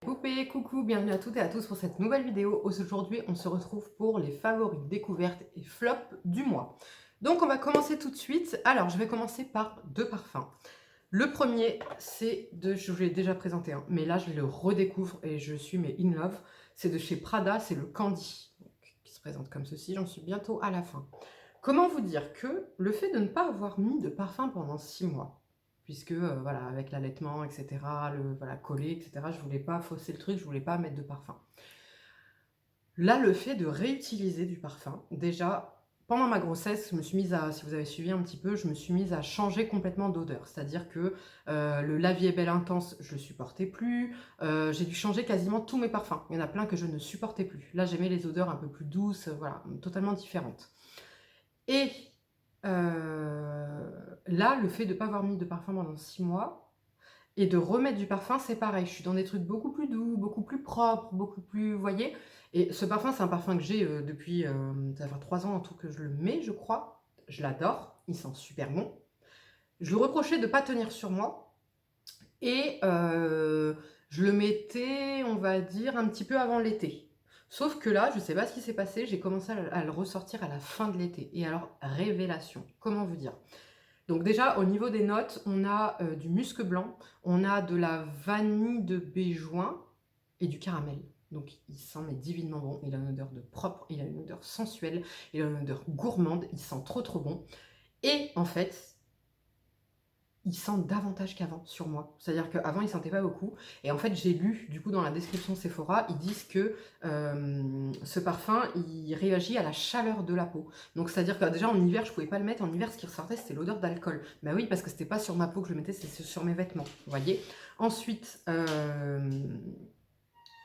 Poupée, coucou, bienvenue à toutes et à tous pour cette nouvelle vidéo. Aujourd'hui, on se retrouve pour les favoris, découvertes et flops du mois. Donc, on va commencer tout de suite. Alors, je vais commencer par deux parfums. Le premier, c'est je vous l'ai déjà présenté, hein, mais là, je le redécouvre et je suis in love. C'est de chez Prada, c'est le Candy, donc, qui se présente comme ceci. J'en suis bientôt à la fin. Comment vous dire que le fait de ne pas avoir mis de parfum pendant 6 mois, puisque voilà, avec l'allaitement, etc., voilà, collé, etc., je voulais pas fausser le truc, je voulais pas mettre de parfum. Là, le fait de réutiliser du parfum, déjà, pendant ma grossesse, je me suis mise à, si vous avez suivi un petit peu, je me suis mise à changer complètement d'odeur. C'est-à-dire que le La Vie est belle intense, je le supportais plus. J'ai dû changer quasiment tous mes parfums. Il y en a plein que je ne supportais plus. Là, j'aimais les odeurs un peu plus douces, voilà, totalement différentes. Et là, le fait de ne pas avoir mis de parfum pendant 6 mois et de remettre du parfum, c'est pareil. Je suis dans des trucs beaucoup plus doux, beaucoup plus propres, beaucoup plus, vous voyez? Et ce parfum, c'est un parfum que j'ai depuis, ça va faire 3 ans en tout que je le mets, je crois. Je l'adore, il sent super bon. Je lui reprochais de ne pas tenir sur moi et je le mettais, on va dire, un petit peu avant l'été. Sauf que là, je ne sais pas ce qui s'est passé, j'ai commencé à le ressortir à la fin de l'été. Et alors, révélation, comment vous dire? Donc déjà, au niveau des notes, on a du musc blanc, on a de la vanille de béjoin et du caramel. Donc il sent mais divinement bon, il a une odeur de propre, il a une odeur sensuelle, il a une odeur gourmande, il sent trop trop bon. Et en fait, il sent davantage qu'avant sur moi. C'est-à-dire qu'avant, il sentait pas beaucoup. Et en fait, j'ai lu, du coup, dans la description Sephora, ils disent que ce parfum, il réagit à la chaleur de la peau. Donc, c'est-à-dire que déjà, en hiver, je pouvais pas le mettre. En hiver, ce qui ressortait, c'était l'odeur d'alcool. Bah oui, parce que c'était pas sur ma peau que je le mettais, c'est sur mes vêtements. Vous voyez. Ensuite,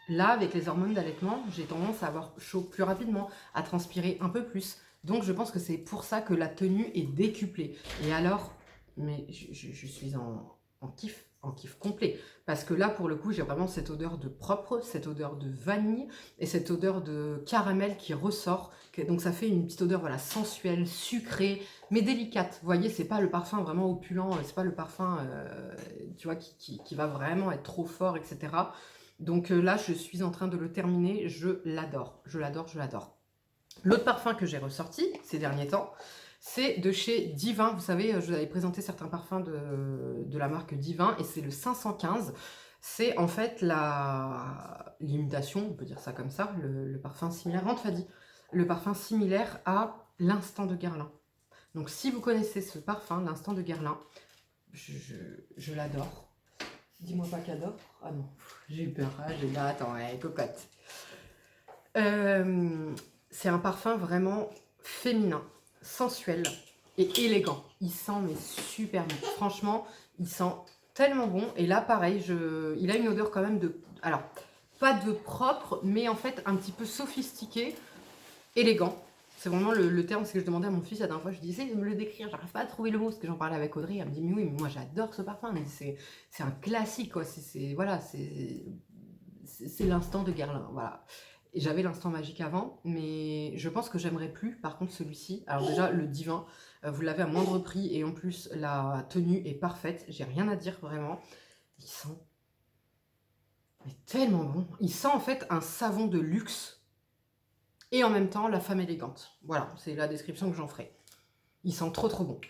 là, avec les hormones d'allaitement, j'ai tendance à avoir chaud plus rapidement, à transpirer un peu plus. Donc, je pense que c'est pour ça que la tenue est décuplée. Et alors, mais je suis en kiff complet. Parce que là, pour le coup, j'ai vraiment cette odeur de propre, cette odeur de vanille et cette odeur de caramel qui ressort. Donc, ça fait une petite odeur voilà, sensuelle, sucrée, mais délicate. Vous voyez, c'est pas le parfum vraiment opulent, c'est pas le parfum tu vois, qui va vraiment être trop fort, etc. Donc là, je suis en train de le terminer. Je l'adore, je l'adore, je l'adore. L'autre parfum que j'ai ressorti ces derniers temps, c'est de chez Divin. Vous savez, je vous avais présenté certains parfums de la marque Divin et c'est le 515. C'est en fait l'imitation, on peut dire ça comme ça, le parfum similaire, rentre Fadi, le parfum similaire à l'Instant de Guerlain. Donc si vous connaissez ce parfum, l'Instant de Guerlain, je l'adore. Dis-moi pas qu'adore. Ah non, j'ai eu peur. Ah, j'ai là, attends, ouais, cocotte. C'est un parfum vraiment féminin, sensuel et élégant. Il sent mais super bon. Franchement, il sent tellement bon. Et là, pareil, il a une odeur quand même de... Alors, pas de propre, mais en fait un petit peu sophistiqué, élégant. C'est vraiment le terme, c'est que je demandais à mon fils la dernière fois, je disais de me le décrire, j'arrive pas à trouver le mot, parce que j'en parlais avec Audrey, elle me dit mais oui, mais moi j'adore ce parfum, mais c'est un classique, quoi, voilà, c'est l'instant de Guerlain, voilà. Et j'avais l'instant magique avant, mais je pense que j'aimerais plus, par contre, celui-ci. Alors déjà, le Divin, vous l'avez à moindre prix, et en plus, la tenue est parfaite, j'ai rien à dire, vraiment. Il sent mais tellement bon. Il sent en fait un savon de luxe, et en même temps la femme élégante. Voilà, c'est la description que j'en ferai. Il sent trop trop bon.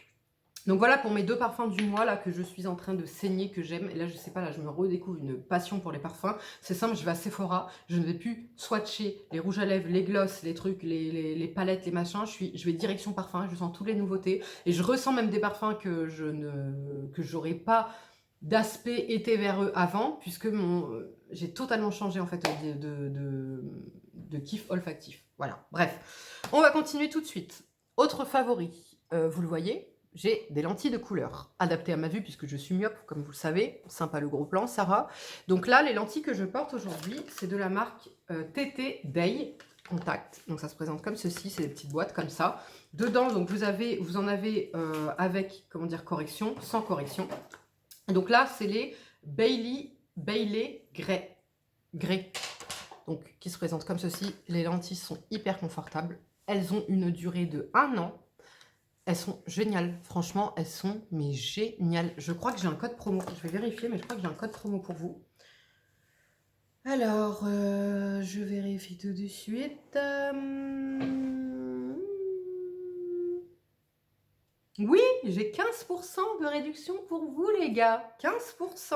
Donc voilà pour mes deux parfums du mois là que je suis en train de saigner, que j'aime. Et là, je sais pas, là je me redécouvre une passion pour les parfums. C'est simple, je vais à Sephora, je ne vais plus swatcher les rouges à lèvres, les glosses, les trucs, les palettes, les machins. Je vais direction parfum, je sens toutes les nouveautés. Et je ressens même des parfums que j'aurais pas d'aspect été vers eux avant, puisque j'ai totalement changé en fait de kiff olfactif. Voilà, bref. On va continuer tout de suite. Autre favori, vous le voyez, j'ai des lentilles de couleur adaptées à ma vue puisque je suis myope, comme vous le savez. Sympa le gros plan, Sarah. Donc là, les lentilles que je porte aujourd'hui, c'est de la marque TT Day Contact. Donc ça se présente comme ceci, c'est des petites boîtes comme ça. Dedans, donc vous en avez avec, comment dire, correction, sans correction. Donc là, c'est les Bailey Grey. Donc qui se présentent comme ceci. Les lentilles sont hyper confortables. Elles ont une durée de 1 an. Elles sont géniales, franchement, elles sont mais géniales. Je crois que j'ai un code promo. Je vais vérifier, mais je crois que j'ai un code promo pour vous. Alors, je vérifie tout de suite. Oui, j'ai 15% de réduction pour vous les gars, 15%.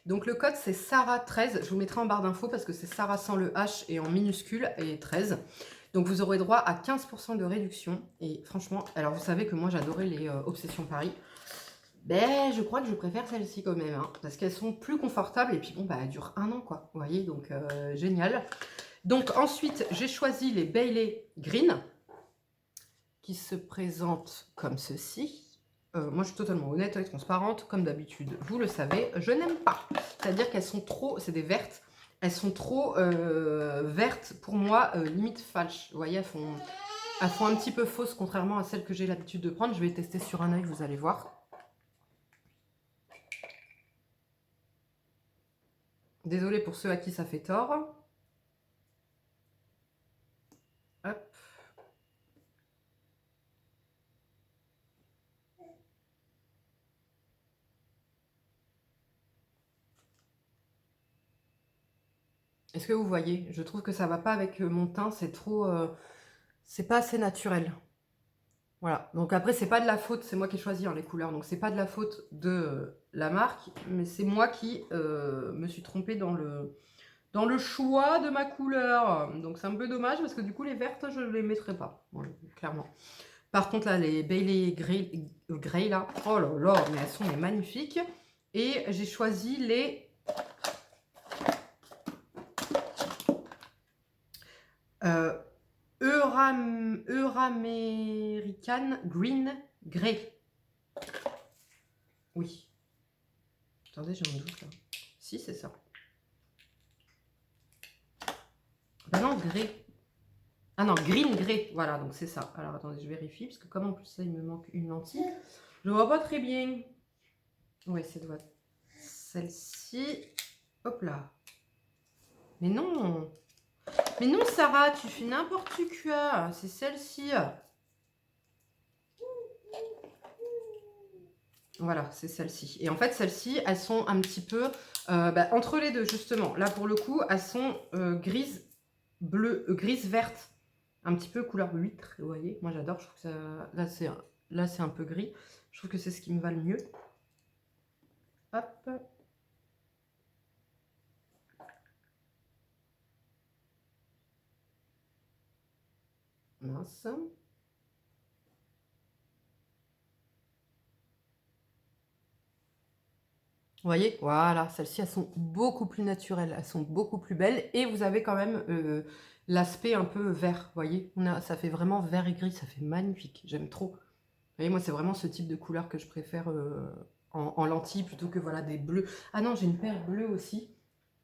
Donc le code c'est Sarah13, je vous mettrai en barre d'infos parce que c'est Sarah sans le H et en minuscule et 13. Donc vous aurez droit à 15% de réduction. Et franchement, alors vous savez que moi j'adorais les Obsessions Paris. Ben je crois que je préfère celles-ci quand même, hein, parce qu'elles sont plus confortables et puis bon bah elles durent 1 an quoi, vous voyez, donc génial. Donc ensuite j'ai choisi les Bailey Green, qui se présente comme ceci. Moi, je suis totalement honnête et transparente, comme d'habitude. Vous le savez, je n'aime pas. C'est-à-dire qu'elles sont trop... C'est des vertes. Elles sont trop vertes, pour moi, limite falche. Vous voyez, elles font un petit peu fausses, contrairement à celles que j'ai l'habitude de prendre. Je vais tester sur un œil, vous allez voir. Désolée pour ceux à qui ça fait tort. Hop. Est-ce que vous voyez? Je trouve que ça va pas avec mon teint, c'est trop... c'est pas assez naturel. Voilà, donc après c'est pas de la faute, c'est moi qui ai choisi hein, les couleurs, donc c'est pas de la faute de la marque, mais c'est moi qui me suis trompée dans le choix de ma couleur. Donc c'est un peu dommage parce que du coup les vertes je ne les mettrai pas, voilà, clairement. Par contre là les Bailey Grey là, oh là là, mais elles sont magnifiques. Et j'ai choisi les Euramerican Green Grey. Oui. Attendez, j'ai un doute là. Si, c'est ça. Ben non, grey. Ah non, green grey. Voilà, donc c'est ça. Alors attendez, je vérifie, parce que comme en plus là, il me manque une lentille. Je vois pas très bien. Ouais, c'est doit celle-ci. Hop là. Mais non. Mais non, Sarah, tu fais n'importe quoi. C'est celle-ci. Voilà, c'est celle-ci. Et en fait, celles-ci, elles sont un petit peu entre les deux, justement. Là, pour le coup, elles sont grises, bleues, grises, vertes. Un petit peu couleur huître, vous voyez. Moi, j'adore. Je trouve que ça... Là, c'est un peu gris. Je trouve que c'est ce qui me va le mieux. Hop. Mince. Vous voyez, voilà, celles-ci, elles sont beaucoup plus naturelles, elles sont beaucoup plus belles. Et vous avez quand même l'aspect un peu vert, vous voyez. Ça fait vraiment vert et gris, ça fait magnifique, j'aime trop. Vous voyez, moi, c'est vraiment ce type de couleur que je préfère en lentilles plutôt que voilà, des bleus. Ah non, j'ai une paire bleue aussi,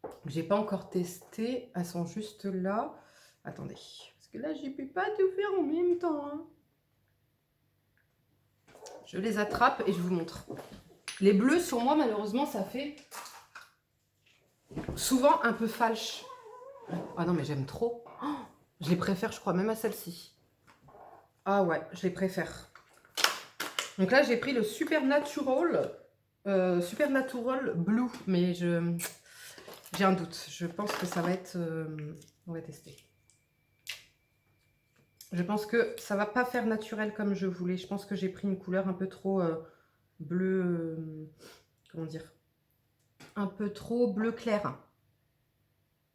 que j'ai pas encore testée. Elles sont juste là. Attendez, parce que là, je ne peux pas tout faire en même temps. Hein. Je les attrape et je vous montre. Les bleus, sur moi, malheureusement, ça fait souvent un peu falche. Ah non, mais j'aime trop. Oh, je les préfère, je crois, même à celle-ci. Ah ouais, je les préfère. Donc là, j'ai pris le Supernatural Blue, mais j'ai un doute. Je pense que ça va être... on va tester. Je pense que ça va pas faire naturel comme je voulais. Je pense que j'ai pris une couleur un peu trop bleu... comment dire? Un peu trop bleu clair.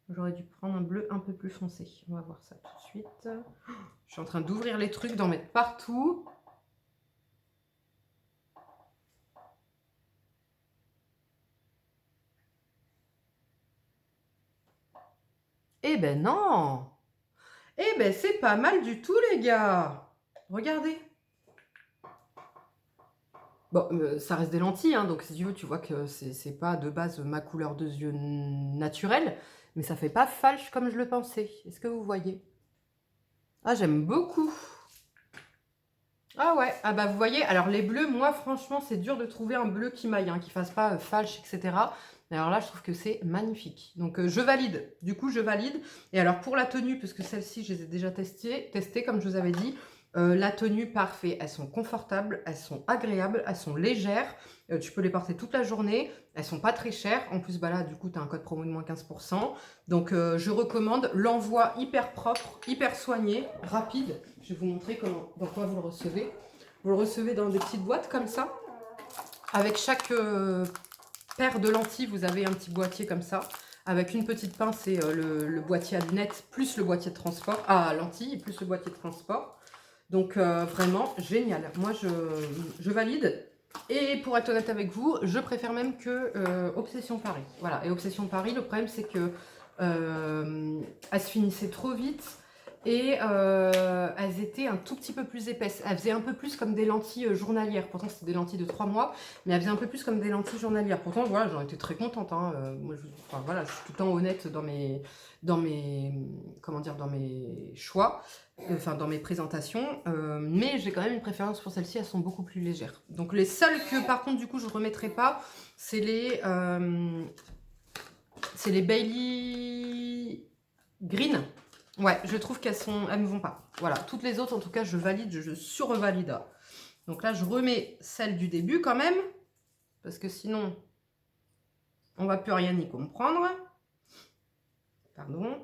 J'aurais dû prendre un bleu un peu plus foncé. On va voir ça tout de suite. Je suis en train d'ouvrir les trucs, d'en mettre partout. Eh ben non! Eh ben c'est pas mal du tout les gars! Regardez! Bon, ça reste des lentilles, hein, donc si tu veux, tu vois que c'est pas de base ma couleur de yeux naturelle, mais ça fait pas falche comme je le pensais. Est-ce que vous voyez? Ah, j'aime beaucoup! Ah ouais, ah bah vous voyez, alors les bleus, moi franchement, c'est dur de trouver un bleu qui m'aille, hein, qui fasse pas falche, etc. Mais alors là, je trouve que c'est magnifique. Donc je valide, du coup je valide. Et alors pour la tenue, parce que celle-ci, je les ai déjà testées comme je vous avais dit, la tenue, parfait. Elles sont confortables, elles sont agréables, elles sont légères. Tu peux les porter toute la journée. Elles sont pas très chères. En plus, bah là, du coup, tu as un code promo de moins 15%. Donc, je recommande l'envoi hyper propre, hyper soigné, rapide. Je vais vous montrer dans quoi vous le recevez. Vous le recevez dans des petites boîtes comme ça. Avec chaque paire de lentilles, vous avez un petit boîtier comme ça. Avec une petite pince et le boîtier à lunettes, plus le boîtier de transport. Ah, lentilles, plus le boîtier de transport. Donc, vraiment, génial. Moi, je valide. Et pour être honnête avec vous, je préfère même que Obsession Paris. Voilà, et Obsession Paris, le problème, c'est que elles se finissaient trop vite. Et elles étaient un tout petit peu plus épaisses. Elles faisaient un peu plus comme des lentilles journalières. Pourtant, c'était des lentilles de 3 mois. Mais elles faisaient un peu plus comme des lentilles journalières. Pourtant, voilà, j'en étais très contente. Hein. Moi, enfin, voilà, je suis tout le temps honnête comment dire, dans mes choix. Enfin, dans mes présentations. Mais j'ai quand même une préférence pour celles-ci. Elles sont beaucoup plus légères. Donc, les seules que, par contre, du coup, je ne remettrai pas, c'est les Bailey Green. Ouais, je trouve elles me vont pas. Voilà, toutes les autres, en tout cas, je valide, je survalide. Donc là, je remets celle du début quand même, parce que sinon, on va plus rien y comprendre. Pardon.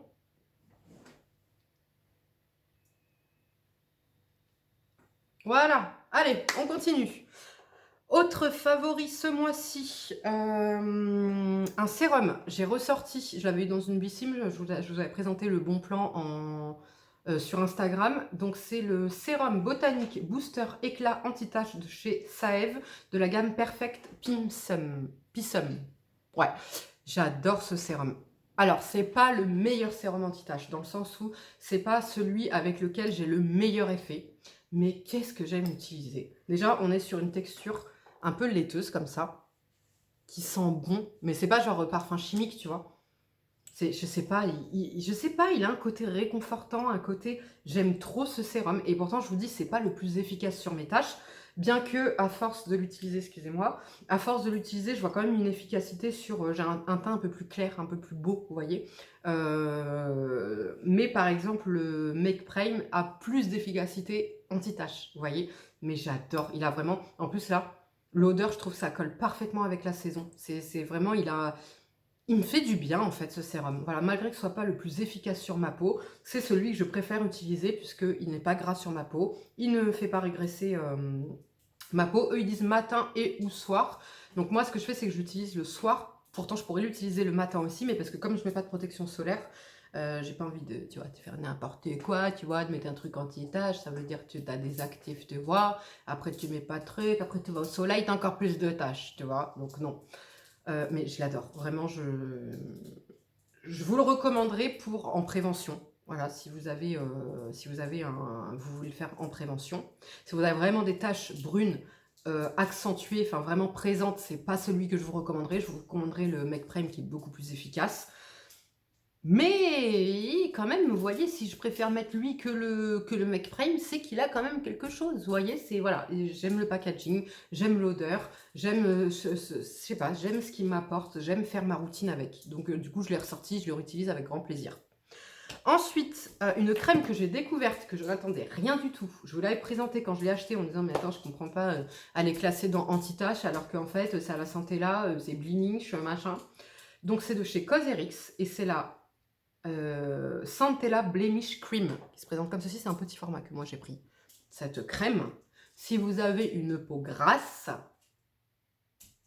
Voilà, allez, on continue. Autre favori ce mois-ci, un sérum. J'ai ressorti, je l'avais eu dans une Bissim, je vous avais présenté le bon plan sur Instagram. Donc c'est le sérum botanique booster éclat anti-tache de chez Saev, de la gamme Perfect Pissum. Ouais, j'adore ce sérum. Alors, c'est pas le meilleur sérum anti-tache, dans le sens où c'est pas celui avec lequel j'ai le meilleur effet. Mais qu'est-ce que j'aime utiliser. Déjà, on est sur une texture un peu laiteuse comme ça, qui sent bon, mais c'est pas genre parfum chimique, tu vois. Je sais pas, il a un côté réconfortant, un côté, j'aime trop ce sérum, et pourtant je vous dis, c'est pas le plus efficace sur mes taches, bien que à force de l'utiliser, excusez-moi, à force de l'utiliser, je vois quand même une efficacité sur, j'ai un teint un peu plus clair, un peu plus beau, vous voyez. Mais par exemple, le Make Prime a plus d'efficacité anti-tache, vous voyez. Mais j'adore, il a vraiment, en plus là, l'odeur, je trouve que ça colle parfaitement avec la saison. C'est vraiment, il me fait du bien en fait ce sérum. Voilà, malgré que ce soit pas le plus efficace sur ma peau, c'est celui que je préfère utiliser puisqu'il n'est pas gras sur ma peau. Il ne fait pas régresser ma peau. Eux ils disent matin et ou soir. Donc moi ce que je fais c'est que j'utilise le soir. Pourtant je pourrais l'utiliser le matin aussi, mais parce que comme je mets pas de protection solaire, j'ai pas envie de, tu vois, de faire n'importe quoi, tu vois, de mettre un truc anti-tache, ça veut dire que tu as des actifs, tu vois. Après tu mets pas de truc, après tu vas au soleil, t'as encore plus de taches, tu vois. Donc non. Mais je l'adore, vraiment, je vous le recommanderais en prévention. Voilà, si vous avez, vous voulez le faire en prévention. Si vous avez vraiment des taches brunes accentuées, enfin vraiment présentes, c'est pas celui que je vous recommanderais. Je vous recommanderais le Make Prime qui est beaucoup plus efficace. Mais quand même, vous voyez, si je préfère mettre lui que le Make Prime, c'est qu'il a quand même quelque chose. Vous voyez, c'est voilà, j'aime le packaging, j'aime l'odeur, j'aime, je sais pas, j'aime ce qu'il m'apporte, j'aime faire ma routine avec. Donc du coup, je l'ai ressorti, je le réutilise avec grand plaisir. Ensuite, une crème que j'ai découverte, que je n'attendais rien du tout. Je vous l'avais présentée quand je l'ai achetée en me disant, mais attends, je comprends pas, elle est classée dans anti-tache, alors qu'en fait, ça a la santé là, c'est Blimish, machin. Donc c'est de chez Cosrx, et c'est la Centella Blemish Cream, qui se présente comme ceci. C'est un petit format que moi j'ai pris. Cette crème, si vous avez une peau grasse,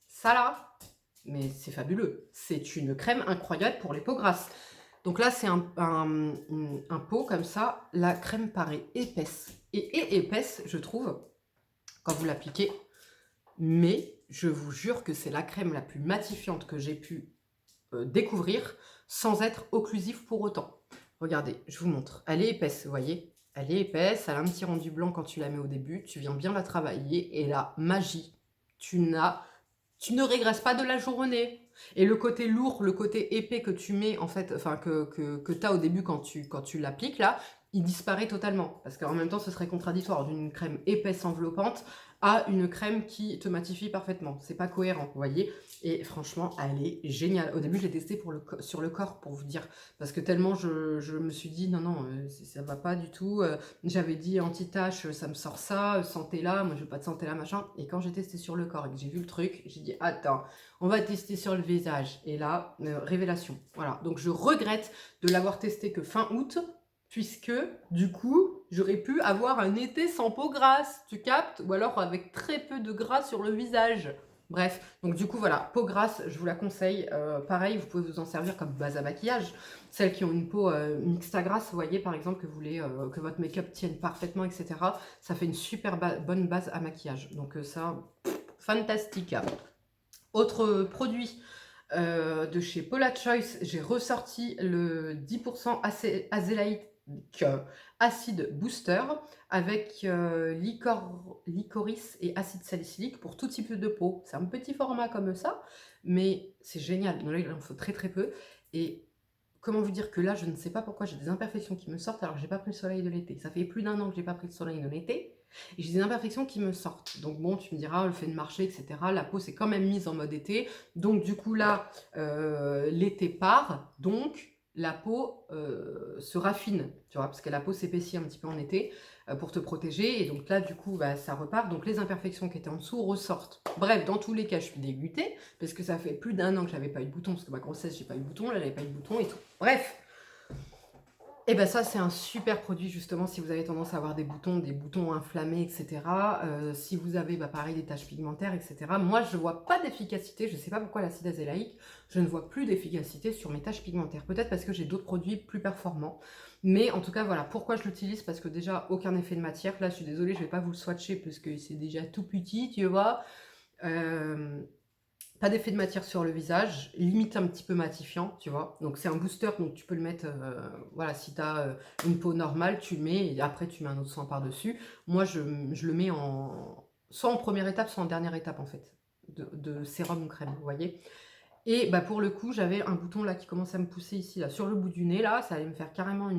ça là, mais c'est fabuleux. C'est une crème incroyable pour les peaux grasses. Donc là, c'est un pot comme ça. La crème paraît épaisse. Et épaisse, je trouve, quand vous l'appliquez. Mais je vous jure que c'est la crème la plus matifiante que j'ai pu découvrir sans être occlusive pour autant. Regardez, je vous montre. Elle est épaisse, vous voyez. Elle est épaisse, elle a un petit rendu blanc quand tu la mets au début. Tu viens bien la travailler et la magie, tu ne régresses pas de la journée. Et le côté lourd, le côté épais que tu mets, en fait, enfin que tu as au début quand tu l'appliques là, il disparaît totalement. Parce qu'en même temps, ce serait contradictoire d'une crème épaisse enveloppante à une crème qui te matifie parfaitement. C'est pas cohérent, vous voyez. Et franchement, elle est géniale. Au début, je l'ai testée sur le corps, pour vous dire. Parce que tellement je me suis dit, non, non, ça va pas du tout. J'avais dit anti-tache, ça me sort ça, santé-là, moi je veux pas de santé-là, machin. Et quand j'ai testé sur le corps et que j'ai vu le truc, j'ai dit, attends, on va tester sur le visage. Et là, révélation. Voilà, donc je regrette de l'avoir testé que fin août, puisque du coup, j'aurais pu avoir un été sans peau grasse, tu captes? Ou alors avec très peu de gras sur le visage. Bref, donc du coup voilà, peau grasse, je vous la conseille. Pareil, vous pouvez vous en servir comme base à maquillage. Celles qui ont une peau mixta grasse, vous voyez par exemple que vous voulez que votre make-up tienne parfaitement, etc. Ça fait une super bonne base à maquillage. Donc ça, fantastique. Autre produit de chez Paula Choice, j'ai ressorti le 10% azélaïque acide booster avec licorice et acide salicylique pour tout type de peau. C'est un petit format comme ça, mais c'est génial. Donc là, il en faut très très peu. Et comment vous dire que là, je ne sais pas pourquoi j'ai des imperfections qui me sortent alors que j'ai pas pris le soleil de l'été. Ça fait plus d'1 an que j'ai pas pris le soleil de l'été. Et j'ai des imperfections qui me sortent. Donc bon, tu me diras, le fait de marcher, etc. La peau s'est quand même mise en mode été. Donc du coup là, l'été part. Donc la peau se raffine, tu vois, parce que la peau s'épaissit un petit peu en été pour te protéger. Et donc là, du coup, bah, ça repart. Donc les imperfections qui étaient en dessous ressortent. Bref, dans tous les cas, je suis dégoûtée parce que ça fait plus d'1 an que j'avais pas eu de bouton. Parce que ma grossesse, j'ai pas eu de bouton. Là, j'avais pas eu de bouton et tout. Bref. Et ben ça, c'est un super produit justement si vous avez tendance à avoir des boutons inflammés, etc. Si vous avez, bah, pareil, des taches pigmentaires, etc. Moi, je vois pas d'efficacité. Je sais pas pourquoi l'acide azélaïque, je ne vois plus d'efficacité sur mes taches pigmentaires. Peut-être parce que j'ai d'autres produits plus performants. Mais en tout cas, voilà. Pourquoi je l'utilise? Parce que déjà, aucun effet de matière. Là, je suis désolée, je vais pas vous le swatcher parce que c'est déjà tout petit, tu vois. Pas d'effet de matière sur le visage, limite un petit peu matifiant, tu vois. Donc c'est un booster, donc tu peux le mettre, voilà, si tu as une peau normale, tu le mets, et après tu mets un autre soin par-dessus. Moi, je le mets soit en première étape, soit en dernière étape, en fait, de sérum ou crème, vous voyez. Et bah, pour le coup, j'avais un bouton là qui commence à me pousser ici, là, sur le bout du nez, là, ça allait me faire carrément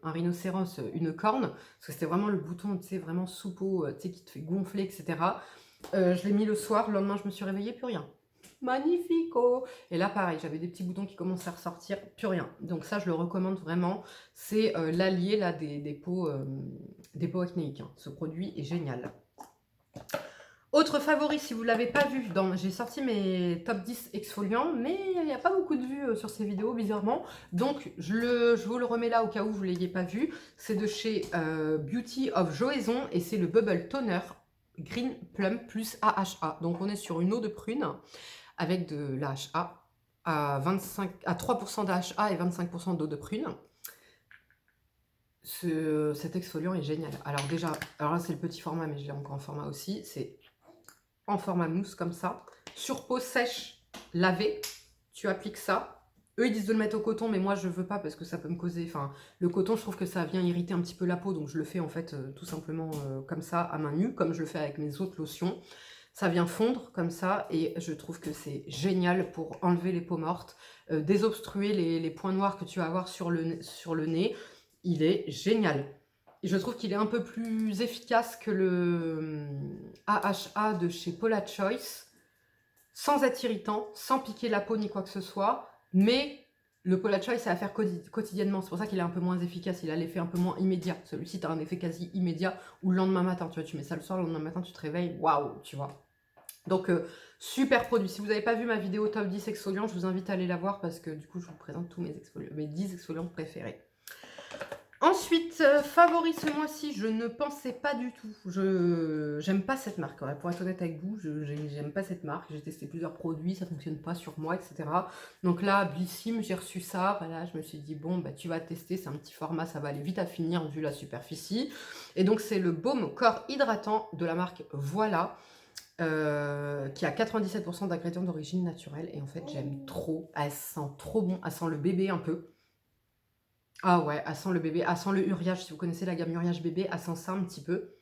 un rhinocéros, une corne, parce que c'était vraiment le bouton, tu sais, vraiment sous peau, tu sais, qui te fait gonfler, etc. Je l'ai mis le soir, le lendemain, je me suis réveillée, plus rien. Magnifico! Et là, pareil, j'avais des petits boutons qui commençaient à ressortir, plus rien. Donc ça, je le recommande vraiment. C'est l'allié là des peaux acnéiques, hein. Ce produit est génial. Autre favori, si vous ne l'avez pas vu, j'ai sorti mes top 10 exfoliants, mais il n'y a pas beaucoup de vues sur ces vidéos, bizarrement. Donc, je vous le remets là au cas où vous ne l'ayez pas vu. C'est de chez Beauty of Joaison et c'est le Bubble Toner Green Plum plus AHA. Donc, on est sur une eau de prune avec de l'AHA à 3% d'AHA et 25% d'eau de prune. Cet exfoliant est génial. Alors déjà, alors là c'est le petit format, mais je l'ai encore en format aussi. C'est en format mousse comme ça. Sur peau sèche, lavée, tu appliques ça. Eux ils disent de le mettre au coton, mais moi je veux pas parce que ça peut me causer... Enfin, le coton, je trouve que ça vient irriter un petit peu la peau, donc je le fais en fait tout simplement comme ça, à main nue, comme je le fais avec mes autres lotions. Ça vient fondre comme ça et je trouve que c'est génial pour enlever les peaux mortes, désobstruer les points noirs que tu vas avoir sur le nez. Il est génial. Et je trouve qu'il est un peu plus efficace que le AHA de chez Paula Choice, sans être irritant, sans piquer la peau ni quoi que ce soit, mais le Paula Choice, c'est à faire quotidiennement. C'est pour ça qu'il est un peu moins efficace, il a l'effet un peu moins immédiat. Celui-ci, tu as un effet quasi immédiat, ou le lendemain matin, tu vois, tu mets ça le soir, le lendemain matin, tu te réveilles, waouh, tu vois. Donc, super produit. Si vous n'avez pas vu ma vidéo top 10 exfoliants, je vous invite à aller la voir parce que du coup, je vous présente tous mes 10 exfoliants préférés. Ensuite, favori ce mois-ci, je ne pensais pas du tout. J'aime pas cette marque, ouais. Pour être honnête avec vous, j'aime pas cette marque. J'ai testé plusieurs produits, ça fonctionne pas sur moi, etc. Donc là, Blissim, j'ai reçu ça. Voilà, je me suis dit, bon, bah, tu vas tester, c'est un petit format, ça va aller vite à finir vu la superficie. Et donc, c'est le baume corps hydratant de la marque Voilà. Qui a 97% d'ingrédients d'origine naturelle. Et en fait, j'aime trop. Elle sent trop bon. Elle sent le bébé un peu. Ah ouais, elle sent le bébé. Elle sent le Uriage. Si vous connaissez la gamme Uriage bébé, elle sent ça un petit peu.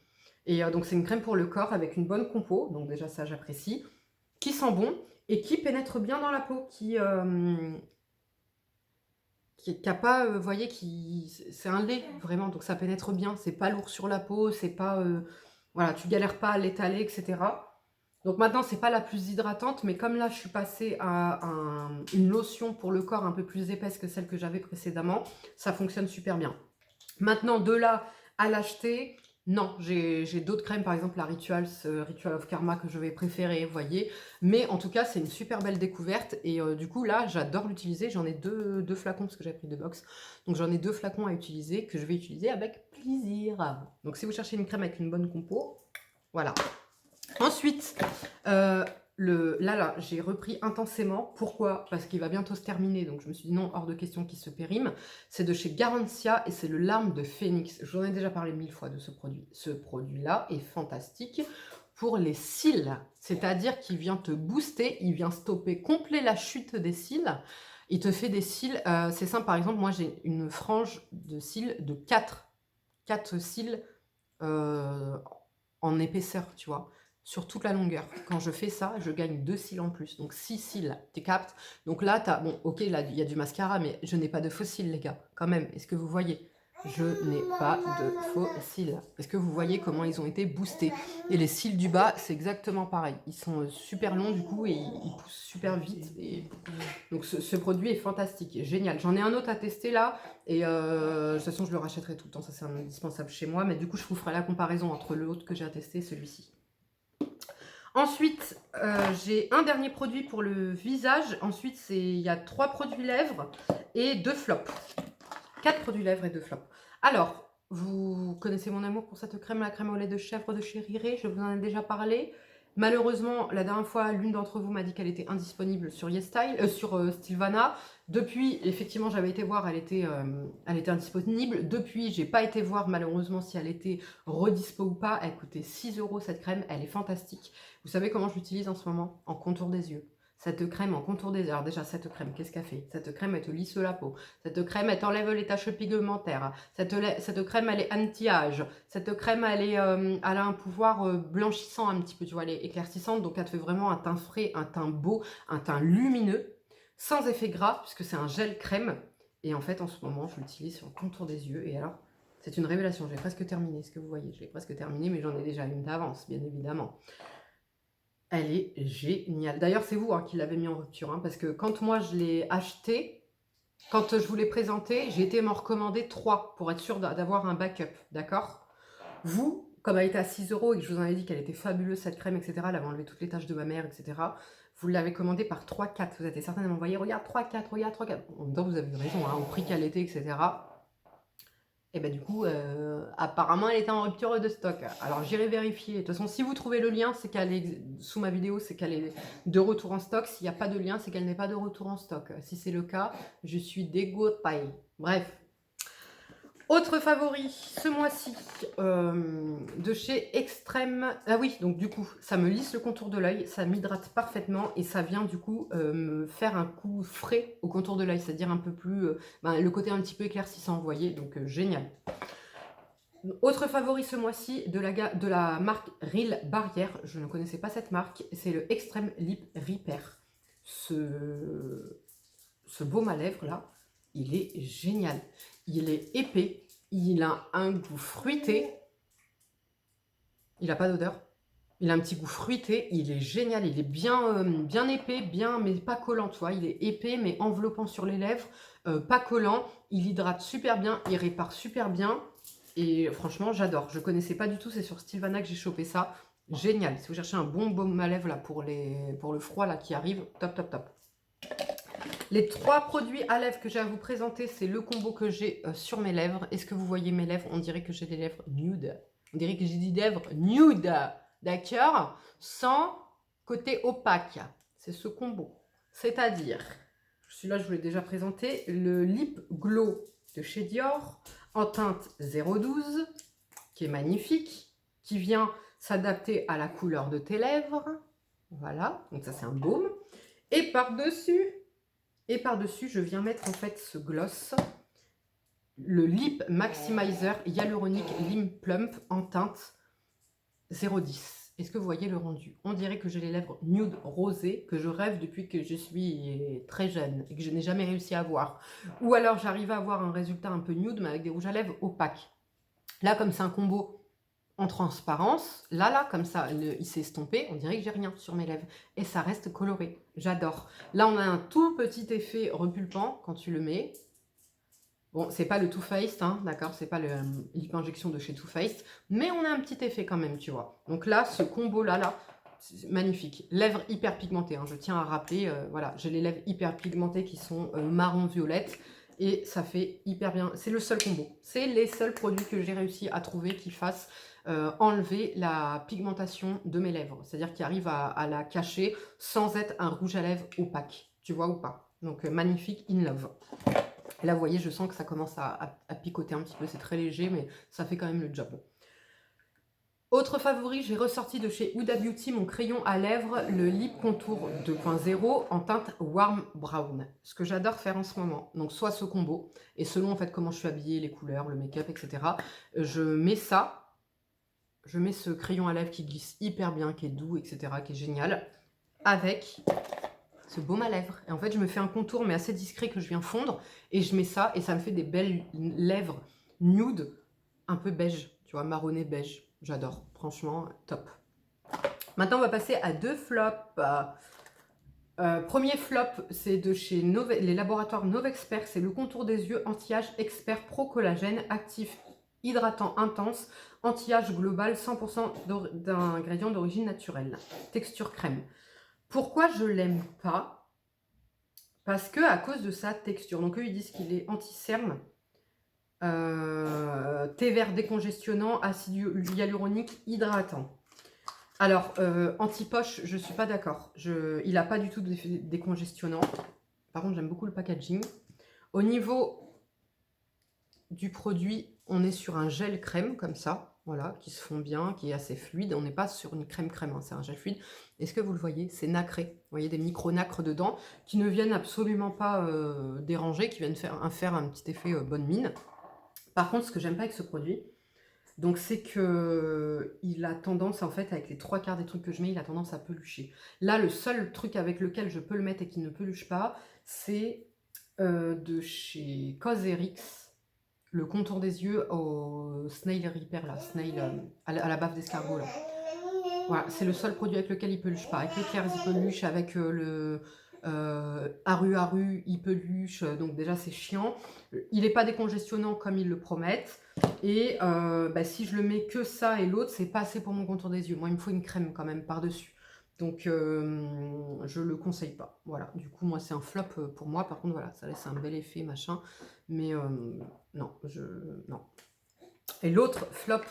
Et donc, c'est une crème pour le corps avec une bonne compo. Donc déjà, ça, j'apprécie. Qui sent bon et qui pénètre bien dans la peau. Qui a pas, vous voyez, c'est un lait, vraiment. Donc, ça pénètre bien. C'est pas lourd sur la peau. C'est pas... Voilà, tu galères pas à l'étaler, etc. Donc maintenant, c'est pas la plus hydratante, mais comme là, je suis passée à une lotion pour le corps un peu plus épaisse que celle que j'avais précédemment, ça fonctionne super bien. Maintenant, de là à l'acheter, non, j'ai d'autres crèmes, par exemple la Rituals, Ritual of Karma que je vais préférer, vous voyez. Mais en tout cas, c'est une super belle découverte. Et du coup, là, j'adore l'utiliser. J'en ai deux flacons parce que j'avais pris 2 box. Donc j'en ai 2 flacons à utiliser que je vais utiliser avec plaisir. Donc si vous cherchez une crème avec une bonne compo, voilà. Ensuite, là, j'ai repris intensément. Pourquoi? Parce qu'il va bientôt se terminer, donc je me suis dit non, hors de question qu'il se périme. C'est de chez Garantia et c'est le Larme de Phénix. Je vous en ai déjà parlé 1000 fois de ce produit. Ce produit-là est fantastique pour les cils, c'est-à-dire qu'il vient te booster, il vient stopper complet la chute des cils. Il te fait des cils, c'est simple, par exemple, moi j'ai une frange de cils de 4 cils en épaisseur, tu vois, sur toute la longueur. Quand je fais ça, je gagne 2 cils en plus, donc 6 cils, tu captes. Donc là, bon, ok, là, il y a du mascara, mais je n'ai pas de faux cils, les gars, quand même. Est-ce que vous voyez? Je n'ai pas de faux cils. Est-ce que vous voyez comment ils ont été boostés? Et les cils du bas, c'est exactement pareil. Ils sont super longs, du coup, et ils poussent super vite. Et donc, ce produit est fantastique, génial. J'en ai un autre à tester, là. Et de toute façon, je le rachèterai tout le temps. Ça, c'est indispensable chez moi. Mais du coup, je vous ferai la comparaison entre l'autre que j'ai à tester et celui-ci. Ensuite, j'ai un dernier produit pour le visage. Ensuite, il y a 3 produits lèvres et 2 flops. 4 produits lèvres et 2 flops. Alors, vous connaissez mon amour pour cette crème, la crème au lait de chèvre de chez Riré. Je vous en ai déjà parlé. Malheureusement, la dernière fois, l'une d'entre vous m'a dit qu'elle était indisponible sur YesStyle, sur Stilvana. Depuis, effectivement, j'avais été voir, elle était indisponible. Depuis, j'ai pas été voir, malheureusement, si elle était redispo ou pas. Elle coûtait 6 € cette crème, elle est fantastique. Vous savez comment je l'utilise en ce moment? En contour des yeux. Cette crème en contour des yeux. Alors déjà, cette crème, qu'est-ce qu'elle fait? Cette crème, elle te lisse la peau. Cette crème, elle t'enlève les taches pigmentaires. Cette crème, elle est anti-âge. Cette crème, elle a un pouvoir blanchissant un petit peu, tu vois, elle est éclaircissante. Donc, elle te fait vraiment un teint frais, un teint beau, un teint lumineux, sans effet gras, puisque c'est un gel crème. Et en fait, en ce moment, je l'utilise sur le contour des yeux. Et alors, c'est une révélation. J'ai presque terminé, ce que vous voyez. Je l'ai presque terminé, mais j'en ai déjà une d'avance, bien évidemment. Elle est géniale. D'ailleurs, c'est vous qui l'avez mis en rupture, hein, parce que quand moi je l'ai acheté, quand je vous l'ai présenté, j'ai été m'en recommander 3 pour être sûr d'avoir un backup, d'accord? Vous, comme elle était à 6 € et que je vous en ai dit qu'elle était fabuleuse cette crème, etc., elle avait enlevé toutes les taches de ma mère, etc., vous l'avez commandée par 3-4. Vous êtes certainement envoyé, regarde 3-4, regarde 3-4. En même temps, vous avez raison, hein, au prix qu'elle était, etc. Et ben du coup, apparemment, elle était en rupture de stock. Alors, j'irai vérifier. De toute façon, si vous trouvez le lien, c'est qu'elle est sous ma vidéo, c'est qu'elle est de retour en stock. S'il n'y a pas de lien, c'est qu'elle n'est pas de retour en stock. Si c'est le cas, je suis dégoûtée. Bref. Autre favori, ce mois-ci, de chez Extrême... Ah oui, donc du coup, ça me lisse le contour de l'œil, ça m'hydrate parfaitement et ça vient du coup me faire un coup frais au contour de l'œil, c'est-à-dire un peu plus... le côté un petit peu éclaircissant, vous voyez, donc génial. Autre favori ce mois-ci de la marque Real Barrière, je ne connaissais pas cette marque, c'est le Extreme Lip Repair. Ce baume à lèvres là, il est génial. Il est épais, il a un goût fruité. Il n'a pas d'odeur. Il a un petit goût fruité, il est génial, il est bien épais, mais pas collant, tu vois. Il est épais mais enveloppant sur les lèvres, pas collant. Il hydrate super bien, il répare super bien. Et franchement, j'adore. Je ne connaissais pas du tout, c'est sur Stilvana que j'ai chopé ça. Génial. Si vous cherchez un bon baume à lèvres là, pour le froid là, qui arrive, top, top, top. Les 3 produits à lèvres que j'ai à vous présenter, c'est le combo que j'ai sur mes lèvres. Est-ce que vous voyez mes lèvres? On dirait que j'ai des lèvres nude. On dirait que j'ai des lèvres nude, d'accord? Sans côté opaque. C'est ce combo. C'est-à-dire, celui-là, je vous l'ai déjà présenté, le Lip Glow de chez Dior en teinte 012, qui est magnifique, qui vient s'adapter à la couleur de tes lèvres. Voilà, donc ça c'est un baume. Et par-dessus, je viens mettre en fait ce gloss, le Lip Maximizer Hyaluronic Lip Plump en teinte 010. Est-ce que vous voyez le rendu? On dirait que j'ai les lèvres nude rosées, que je rêve depuis que je suis très jeune et que je n'ai jamais réussi à avoir. Ou alors j'arrive à avoir un résultat un peu nude, mais avec des rouges à lèvres opaques. Là, comme c'est un combo en transparence, là, comme ça, il s'est estompé, on dirait que j'ai rien sur mes lèvres. Et ça reste coloré, j'adore. Là, on a un tout petit effet repulpant quand tu le mets. Bon, c'est pas le Too Faced, hein, d'accord, c'est pas le lip injection de chez Too Faced, mais on a un petit effet quand même, tu vois. Donc là, ce combo-là, c'est magnifique. Lèvres hyper pigmentées, hein, je tiens à rappeler, voilà, j'ai les lèvres hyper pigmentées qui sont marron-violette, et ça fait hyper bien. C'est le seul combo. C'est les seuls produits que j'ai réussi à trouver qui fassent enlever la pigmentation de mes lèvres. C'est-à-dire qui arrivent à la cacher sans être un rouge à lèvres opaque. Tu vois ou pas? Donc magnifique, in love. Et là, vous voyez, je sens que ça commence à picoter un petit peu. C'est très léger, mais ça fait quand même le job. Autre favori, j'ai ressorti de chez Huda Beauty mon crayon à lèvres, le Lip Contour 2.0 en teinte Warm Brown. Ce que j'adore faire en ce moment. Donc soit ce combo, et selon en fait comment je suis habillée, les couleurs, le make-up, etc. Je mets ça, je mets ce crayon à lèvres qui glisse hyper bien, qui est doux, etc., qui est génial, avec ce baume à lèvres. Et en fait, je me fais un contour, mais assez discret, que je viens fondre, et je mets ça, et ça me fait des belles lèvres nude, un peu beige, tu vois, marronné beige. J'adore, franchement, top. Maintenant, on va passer à deux flops. Premier flop, c'est de chez les laboratoires Novexpert. C'est le contour des yeux anti-âge expert pro collagène actif hydratant intense, anti-âge global, 100% d'ingrédients d'origine naturelle. Texture crème. Pourquoi je l'aime pas? Parce que à cause de sa texture. Donc eux, ils disent qu'il est anti-cerne. Thé vert décongestionnant, acide hyaluronique hydratant. Alors, anti-poche, je suis pas d'accord. Il n'a pas du tout d'effet décongestionnant. Par contre, j'aime beaucoup le packaging. Au niveau du produit, on est sur un gel crème comme ça, voilà, qui se fond bien, qui est assez fluide. On n'est pas sur une crème-crème, hein, c'est un gel fluide. Est-ce que vous le voyez? C'est nacré. Vous voyez des micro-nacres dedans qui ne viennent absolument pas déranger, qui viennent faire un petit effet bonne mine. Par contre, ce que j'aime pas avec ce produit, donc c'est que il a tendance, en fait, avec les 3/4 des trucs que je mets, il a tendance à pelucher. Là, le seul truc avec lequel je peux le mettre et qui ne peluche pas, c'est de chez Cosrx, le contour des yeux au Snail Repair, là, Snail à la baffe d'escargot, là. Voilà, c'est le seul produit avec lequel il peluche pas. Avec le Cares, il peluche, avec le Aru, il peluche, donc déjà c'est chiant. Il n'est pas décongestionnant comme ils le promettent. Et si je le mets que ça et l'autre, c'est pas assez pour mon contour des yeux. Moi, il me faut une crème quand même par-dessus. Donc, je le conseille pas. Voilà, du coup, moi, c'est un flop pour moi. Par contre, voilà, ça laisse un bel effet, machin. Mais non, non. Et l'autre flop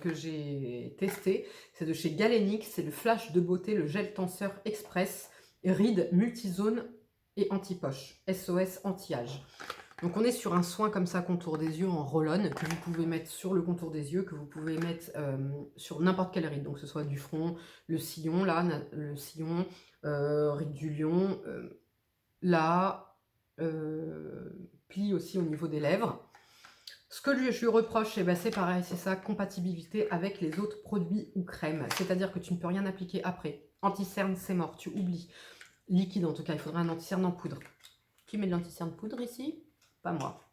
que j'ai testé, c'est de chez Galénic. C'est le Flash de Beauté, le gel tenseur express, rides multizone et anti-poche. SOS anti-âge. Donc on est sur un soin comme ça, contour des yeux en roll-on, que vous pouvez mettre sur le contour des yeux, que vous pouvez mettre sur n'importe quelle ride, donc que ce soit du front, le sillon, là, le sillon, ride du lion, là, pli aussi au niveau des lèvres. Ce que je lui reproche, c'est pareil, c'est sa compatibilité avec les autres produits ou crèmes, c'est-à-dire que tu ne peux rien appliquer après. Anti-cerne, c'est mort, tu oublies. Liquide en tout cas, il faudrait un anti-cerne en poudre. Qui met de l'anti-cerne poudre ici? Pas moi.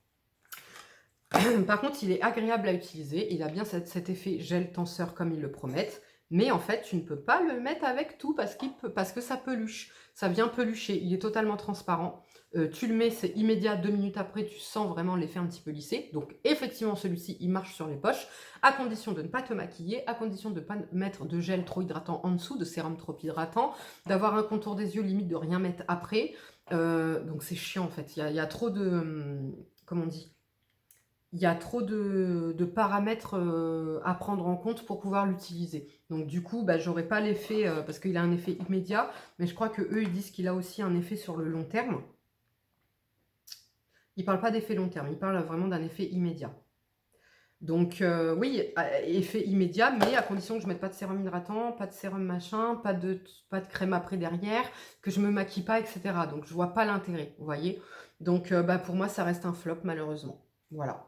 Par contre, il est agréable à utiliser. Il a bien cet effet gel tenseur comme ils le promettent. Mais en fait, tu ne peux pas le mettre avec tout parce que ça peluche. Ça vient pelucher. Il est totalement transparent. Tu le mets, c'est immédiat. 2 minutes après, tu sens vraiment l'effet un petit peu lissé. Donc, effectivement, celui-ci, il marche sur les poches. À condition de ne pas te maquiller. À condition de ne pas mettre de gel trop hydratant en dessous, de sérum trop hydratant. D'avoir un contour des yeux, limite de rien mettre après. Donc, c'est chiant en fait. Il y a trop de... comment on dit? Il y a trop de paramètres à prendre en compte pour pouvoir l'utiliser. Donc du coup, j'aurais pas l'effet, parce qu'il a un effet immédiat, mais je crois que eux ils disent qu'il a aussi un effet sur le long terme. Ils parlent pas d'effet long terme, ils parlent vraiment d'un effet immédiat. Donc oui, effet immédiat, mais à condition que je mette pas de sérum hydratant, pas de sérum machin, pas de crème après derrière, que je me maquille pas, etc. Donc je vois pas l'intérêt, vous voyez. Donc pour moi, ça reste un flop malheureusement. Voilà.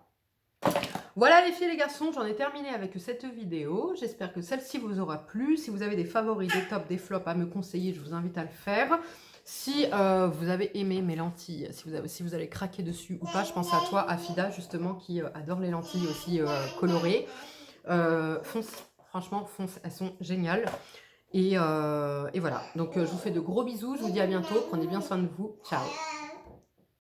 Voilà les filles et les garçons, j'en ai terminé avec cette vidéo. J'espère que celle-ci vous aura plu. Si vous avez des favoris, des tops, des flops à me conseiller, je vous invite à le faire. Si vous avez aimé mes lentilles, si vous allez craquer dessus ou pas, je pense à toi, Afida, justement, qui adore les lentilles aussi colorées. Franchement, fonce, elles sont géniales. Et voilà, donc je vous fais de gros bisous, je vous dis à bientôt, prenez bien soin de vous, ciao.